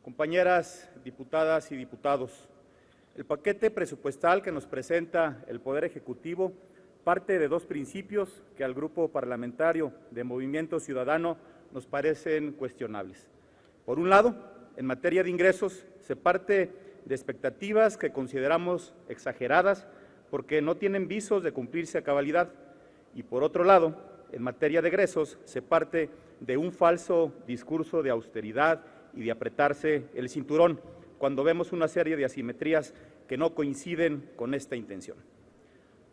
Compañeras diputadas y diputados, el paquete presupuestal que nos presenta el Poder Ejecutivo parte de dos principios que al Grupo Parlamentario de Movimiento Ciudadano nos parecen cuestionables. Por un lado, en materia de ingresos, se parte de expectativas que consideramos exageradas porque no tienen visos de cumplirse a cabalidad. Y por otro lado, en materia de egresos, se parte de un falso discurso de austeridad y de apretarse el cinturón, cuando vemos una serie de asimetrías que no coinciden con esta intención.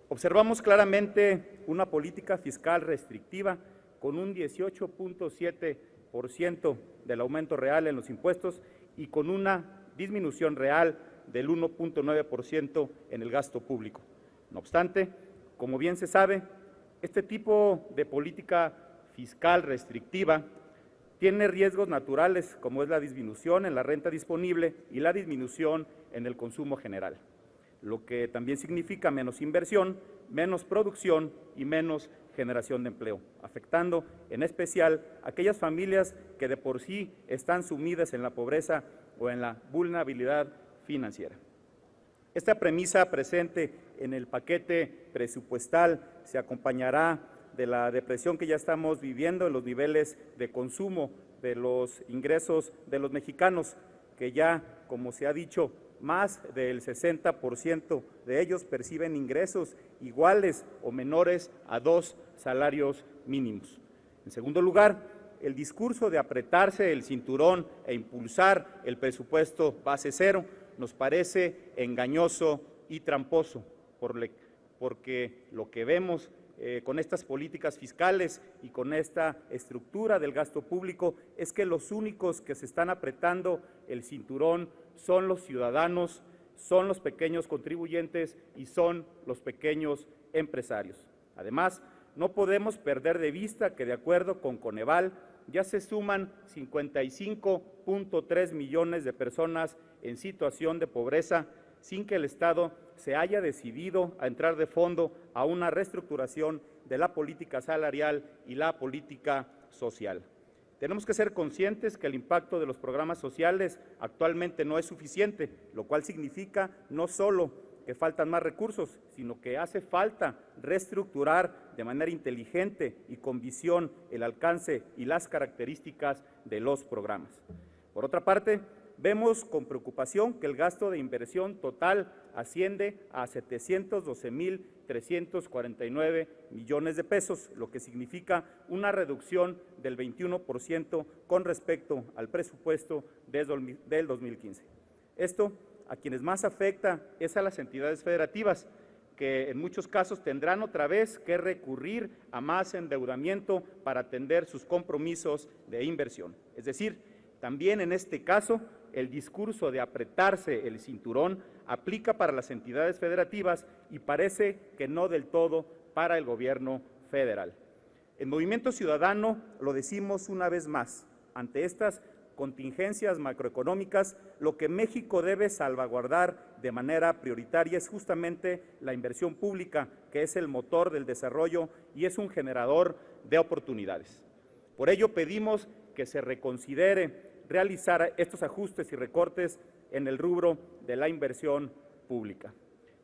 Observamos claramente una política fiscal restrictiva con un 18.7% del aumento real en los impuestos y con una disminución real del 1.9% en el gasto público. No obstante, como bien se sabe, este tipo de política fiscal restrictiva tiene riesgos naturales, como es la disminución en la renta disponible y la disminución en el consumo general, lo que también significa menos inversión, menos producción y menos generación de empleo, afectando en especial a aquellas familias que de por sí están sumidas en la pobreza o en la vulnerabilidad financiera. Esta premisa presente en el paquete presupuestal se acompañará de la depresión que ya estamos viviendo en los niveles de consumo de los ingresos de los mexicanos, que ya, como se ha dicho, más del 60% de ellos perciben ingresos iguales o menores a 2 salarios mínimos. En segundo lugar, el discurso de apretarse el cinturón e impulsar el presupuesto base cero nos parece engañoso y tramposo, porque lo que vemos con estas políticas fiscales y con esta estructura del gasto público es que los únicos que se están apretando el cinturón son los ciudadanos, son los pequeños contribuyentes y son los pequeños empresarios. Además, no podemos perder de vista que, de acuerdo con Coneval, ya se suman 55.3 millones de personas en situación de pobreza sin que el Estado se haya decidido a entrar de fondo a una reestructuración de la política salarial y la política social. Tenemos que ser conscientes que el impacto de los programas sociales actualmente no es suficiente, lo cual significa no solo que faltan más recursos, sino que hace falta reestructurar de manera inteligente y con visión el alcance y las características de los programas. Por otra parte, vemos con preocupación que el gasto de inversión total asciende a 712.349 millones de pesos, lo que significa una reducción del 21% con respecto al presupuesto del 2015. Esto a quienes más afecta es a las entidades federativas, que en muchos casos tendrán otra vez que recurrir a más endeudamiento para atender sus compromisos de inversión. Es decir, también en este caso, el discurso de apretarse el cinturón aplica para las entidades federativas y parece que no del todo para el gobierno federal. En Movimiento Ciudadano lo decimos una vez más, ante estas contingencias macroeconómicas, lo que México debe salvaguardar de manera prioritaria es justamente la inversión pública, que es el motor del desarrollo y es un generador de oportunidades. Por ello pedimos que se reconsidere realizar estos ajustes y recortes en el rubro de la inversión pública.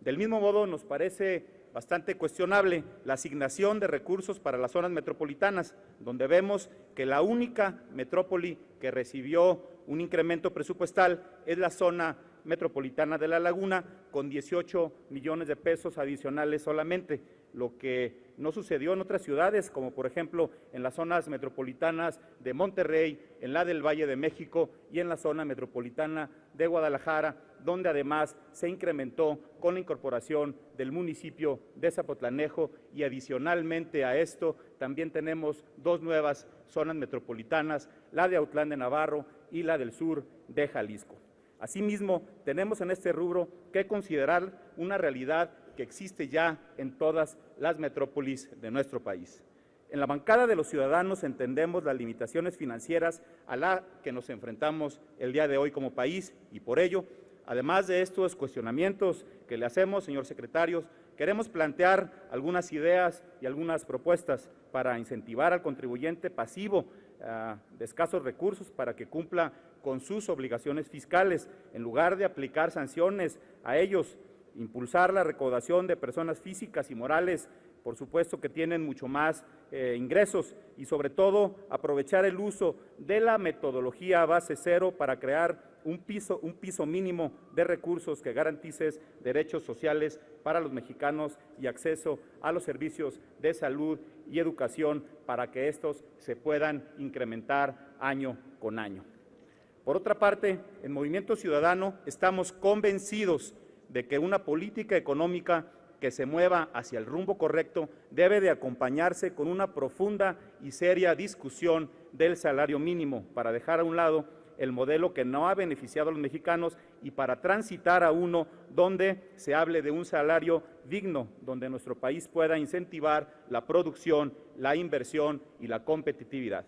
Del mismo modo, nos parece bastante cuestionable la asignación de recursos para las zonas metropolitanas, donde vemos que la única metrópoli que recibió un incremento presupuestal es la zona metropolitana de La Laguna, con 18 millones de pesos adicionales solamente, lo que no sucedió en otras ciudades, como por ejemplo en las zonas metropolitanas de Monterrey, en la del Valle de México y en la zona metropolitana de Guadalajara, donde además se incrementó con la incorporación del municipio de Zapotlanejo, y adicionalmente a esto también tenemos dos nuevas zonas metropolitanas, la de Autlán de Navarro y la del sur de Jalisco. Asimismo, tenemos en este rubro que considerar una realidad que existe ya en todas las metrópolis de nuestro país. En la bancada de los ciudadanos entendemos las limitaciones financieras a las que nos enfrentamos el día de hoy como país y por ello, además de estos cuestionamientos que le hacemos, señor secretario, queremos plantear algunas ideas y algunas propuestas para incentivar al contribuyente pasivo de escasos recursos para que cumpla con sus obligaciones fiscales, en lugar de aplicar sanciones a ellos, impulsar la recaudación de personas físicas y morales, por supuesto que tienen mucho más ingresos, y sobre todo aprovechar el uso de la metodología base cero para crear un piso mínimo de recursos que garantice derechos sociales para los mexicanos y acceso a los servicios de salud y educación para que estos se puedan incrementar año con año. Por otra parte, en Movimiento Ciudadano estamos convencidos de que una política económica que se mueva hacia el rumbo correcto debe de acompañarse con una profunda y seria discusión del salario mínimo para dejar a un lado el modelo que no ha beneficiado a los mexicanos y para transitar a uno donde se hable de un salario digno, donde nuestro país pueda incentivar la producción, la inversión y la competitividad.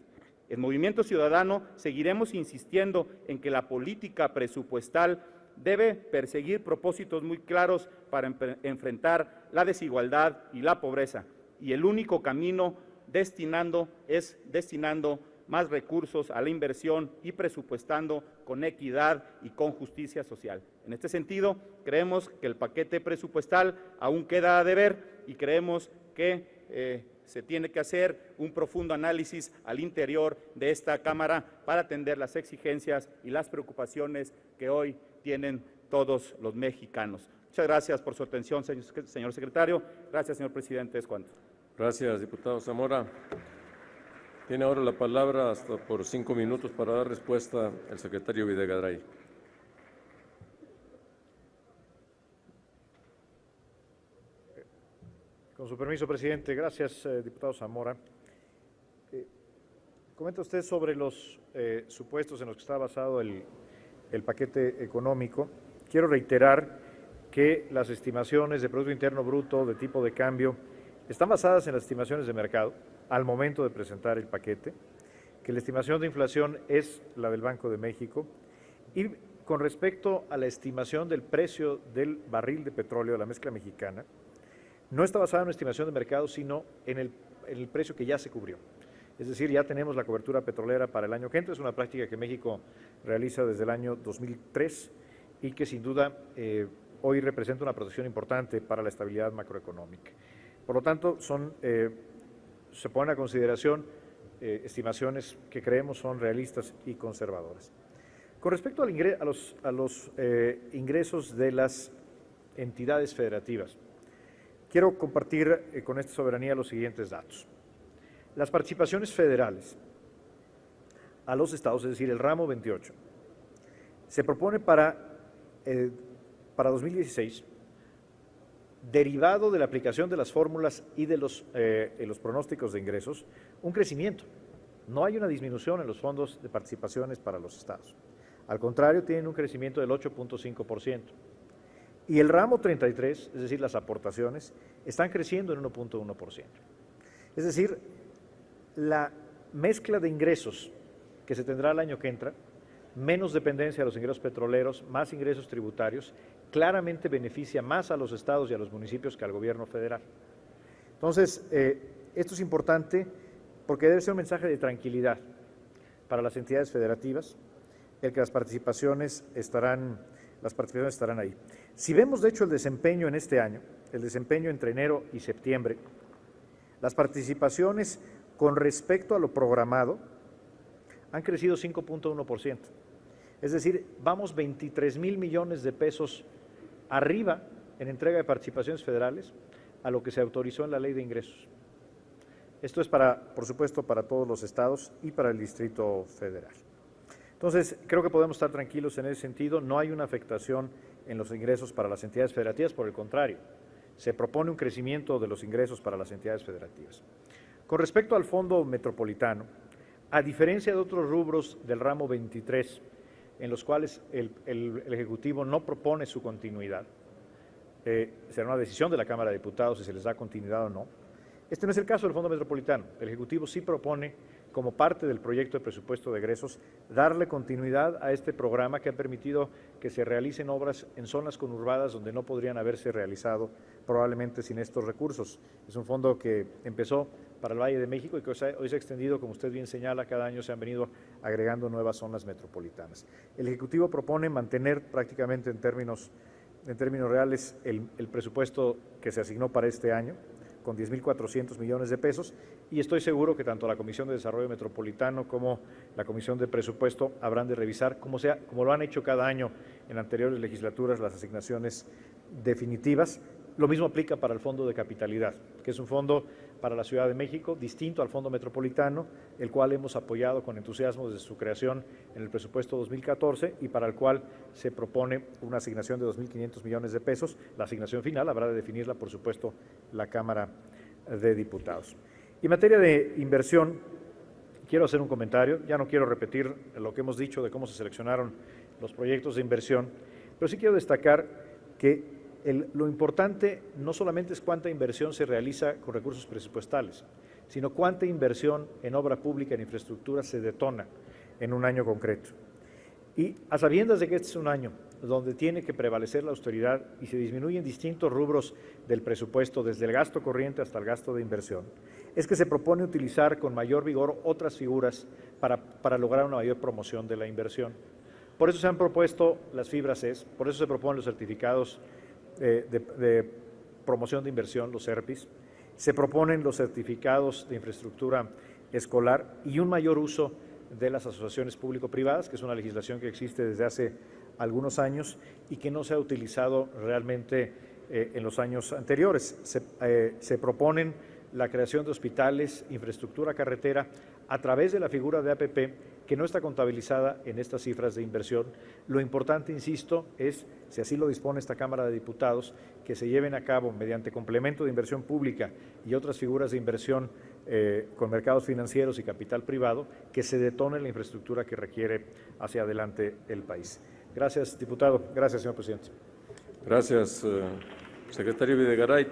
En Movimiento Ciudadano seguiremos insistiendo en que la política presupuestal debe perseguir propósitos muy claros para enfrentar la desigualdad y la pobreza, y el único camino es destinando más recursos a la inversión y presupuestando con equidad y con justicia social. En este sentido, creemos que el paquete presupuestal aún queda a deber y creemos que se tiene que hacer un profundo análisis al interior de esta Cámara para atender las exigencias y las preocupaciones que hoy tienen todos los mexicanos. Muchas gracias por su atención, señor secretario. Gracias, señor presidente. Es cuanto. Gracias, diputado Zamora. Tiene ahora la palabra hasta por 5 minutos para dar respuesta el secretario Videgaray. Con su permiso, presidente. Gracias, diputado Zamora. Comenta usted sobre los supuestos en los que está basado el paquete económico. Quiero reiterar que las estimaciones de Producto Interno Bruto de tipo de cambio están basadas en las estimaciones de mercado al momento de presentar el paquete, que la estimación de inflación es la del Banco de México, y con respecto a la estimación del precio del barril de petróleo de la mezcla mexicana, no está basada en una estimación de mercado, sino en el precio que ya se cubrió. Es decir, ya tenemos la cobertura petrolera para el año que entra. Es una práctica que México realiza desde el año 2003 y que sin duda hoy representa una protección importante para la estabilidad macroeconómica. Por lo tanto, se ponen a consideración estimaciones que creemos son realistas y conservadoras. Con respecto a los ingresos de las entidades federativas, quiero compartir con esta soberanía los siguientes datos. Las participaciones federales a los estados, es decir, el ramo 28, se propone para 2016, derivado de la aplicación de las fórmulas y de los pronósticos de ingresos, un crecimiento. No hay una disminución en los fondos de participaciones para los estados. Al contrario, tienen un crecimiento del 8.5%. Y el ramo 33, es decir, las aportaciones, están creciendo en 1.1%. Es decir, la mezcla de ingresos que se tendrá el año que entra, menos dependencia de los ingresos petroleros, más ingresos tributarios, claramente beneficia más a los estados y a los municipios que al gobierno federal. Entonces, esto es importante porque debe ser un mensaje de tranquilidad para las entidades federativas, el que las participaciones estarán ahí. Si vemos, de hecho, el desempeño en este año, el desempeño entre enero y septiembre, las participaciones con respecto a lo programado han crecido 5.1%. Es decir, vamos 23,000 millones de pesos arriba en entrega de participaciones federales a lo que se autorizó en la Ley de Ingresos. Esto es por supuesto, para todos los estados y para el Distrito Federal. Entonces, creo que podemos estar tranquilos en ese sentido. No hay una afectación en los ingresos para las entidades federativas, por el contrario, se propone un crecimiento de los ingresos para las entidades federativas. Con respecto al Fondo Metropolitano, a diferencia de otros rubros del ramo 23, en los cuales el Ejecutivo no propone su continuidad, será una decisión de la Cámara de Diputados si se les da continuidad o no. Este no es el caso del Fondo Metropolitano. El Ejecutivo sí propone, como parte del proyecto de presupuesto de egresos, darle continuidad a este programa que ha permitido que se realicen obras en zonas conurbadas donde no podrían haberse realizado probablemente sin estos recursos. Es un fondo que empezó para el Valle de México y que hoy se ha extendido, como usted bien señala, cada año se han venido agregando nuevas zonas metropolitanas. El Ejecutivo propone mantener prácticamente en términos reales el presupuesto que se asignó para este año, con 10.400 millones de pesos, y estoy seguro que tanto la Comisión de Desarrollo Metropolitano como la Comisión de Presupuesto habrán de revisar, como lo han hecho cada año en anteriores legislaturas, las asignaciones definitivas. Lo mismo aplica para el Fondo de Capitalidad, que es un fondo para la Ciudad de México, distinto al Fondo Metropolitano, el cual hemos apoyado con entusiasmo desde su creación en el presupuesto 2014 y para el cual se propone una asignación de 2.500 millones de pesos. La asignación final habrá de definirla, por supuesto, la Cámara de Diputados. Y en materia de inversión, quiero hacer un comentario. Ya no quiero repetir lo que hemos dicho de cómo se seleccionaron los proyectos de inversión, pero sí quiero destacar que lo importante no solamente es cuánta inversión se realiza con recursos presupuestales, sino cuánta inversión en obra pública, en infraestructura, se detona en un año concreto. Y a sabiendas de que este es un año donde tiene que prevalecer la austeridad y se disminuyen distintos rubros del presupuesto, desde el gasto corriente hasta el gasto de inversión, es que se propone utilizar con mayor vigor otras figuras para lograr una mayor promoción de la inversión. Por eso se han propuesto las fibras CES, por eso se proponen los certificados de promoción de inversión, los CERPIs, se proponen los certificados de infraestructura escolar y un mayor uso de las asociaciones público-privadas, que es una legislación que existe desde hace algunos años y que no se ha utilizado realmente en los años anteriores. Se proponen la creación de hospitales, infraestructura carretera, a través de la figura de APP, que no está contabilizada en estas cifras de inversión. Lo importante, insisto, es, si así lo dispone esta Cámara de Diputados, que se lleven a cabo mediante complemento de inversión pública y otras figuras de inversión con mercados financieros y capital privado, que se detone la infraestructura que requiere hacia adelante el país. Gracias, diputado. Gracias, señor presidente. Gracias, secretario Videgaray.